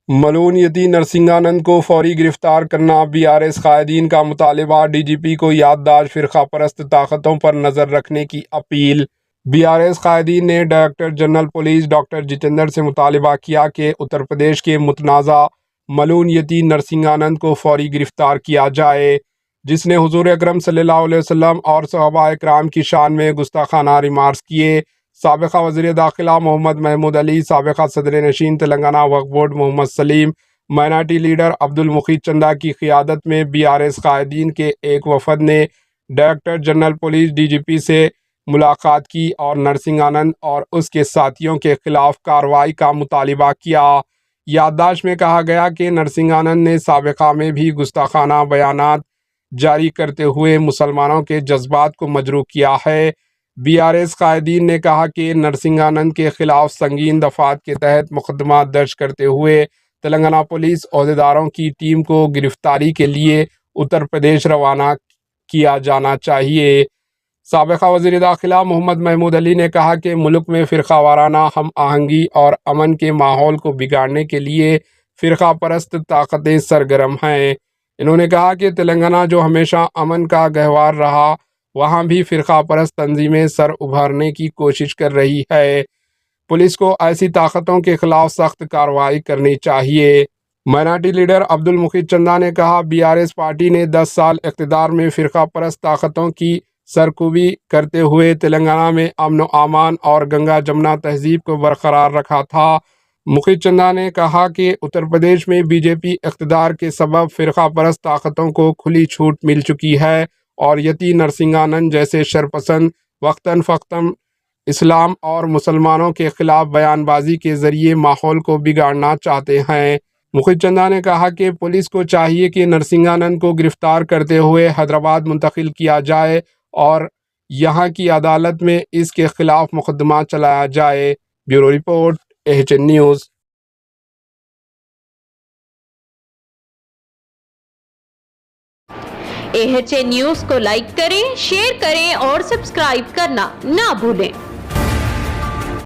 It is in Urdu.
ملعون یتی نرسنگانند کو فوری گرفتار کرنا، BRS قائدین کا مطالبہ، DGP کو یادداشت، فرقہ پرست طاقتوں پر نظر رکھنے کی اپیل۔ BRS قائدین نے director general police doctor Jitendra سے مطالبہ کیا کہ اتر پردیش کے متنازع ملعون یتی نرسنگانند کو فوری گرفتار کیا جائے، جس نے حضور اکرم صلی اللہ علیہ وسلم اور صحابہ کرام کی شان میں گستاخانہ ریمارکس کیے۔ سابقہ وزیر داخلہ محمد محمود علی، سابقہ صدر نشین تلنگانہ وقف بورڈ محمد سلیم، مائنارٹی لیڈر عبد المقیت چندا کی قیادت میں BRS قائدین کے ایک وفد نے ڈائریکٹر جنرل پولیس DGP سے ملاقات کی اور نرسنگانند اور اس کے ساتھیوں کے خلاف کارروائی کا مطالبہ کیا۔ یادداشت میں کہا گیا کہ نرسنگانند نے سابقہ میں بھی گستاخانہ بیانات جاری کرتے ہوئے مسلمانوں کے جذبات کو مجروح کیا ہے۔ BRS قائدین نے کہا کہ نرسنگانند کے خلاف سنگین دفعات کے تحت مقدمہ درج کرتے ہوئے تلنگانہ پولیس عہدیداروں کی ٹیم کو گرفتاری کے لیے اتر پردیش روانہ کیا جانا چاہیے۔ سابقہ وزیر داخلہ محمد محمود علی نے کہا کہ ملک میں فرقہ وارانہ ہم آہنگی اور امن کے ماحول کو بگاڑنے کے لیے فرقہ پرست طاقتیں سرگرم ہیں۔ انہوں نے کہا کہ تلنگانہ جو ہمیشہ امن کا گہوارہ رہا، وہاں بھی فرقہ پرست تنظیمیں سر ابھارنے کی کوشش کر رہی ہے۔ پولیس کو ایسی طاقتوں کے خلاف سخت کارروائی کرنی چاہیے۔ مائنارٹی لیڈر عبد المقیت چندا نے کہا BRS پارٹی نے 10 سال اقتدار میں فرقہ پرست طاقتوں کی سرکوبی کرتے ہوئے تلنگانہ میں امن و امان اور گنگا جمنا تہذیب کو برقرار رکھا تھا۔ مقیت چندا نے کہا کہ اتر پردیش میں BJP اقتدار کے سبب فرقہ پرست طاقتوں کو کھلی چھوٹ مل چکی ہے اور یتی نرسنگانند جیسے شرپسند وقتاً فوقتاً اسلام اور مسلمانوں کے خلاف بیان بازی کے ذریعے ماحول کو بگاڑنا چاہتے ہیں۔ مقیت چندا نے کہا کہ پولیس کو چاہیے کہ نرسنگانند کو گرفتار کرتے ہوئے حیدرآباد منتقل کیا جائے اور یہاں کی عدالت میں اس کے خلاف مقدمہ چلایا جائے۔ Bureau report AHN news. AHN news کو لائک کریں، شیئر کریں اور سبسکرائب کرنا نہ بھولیں۔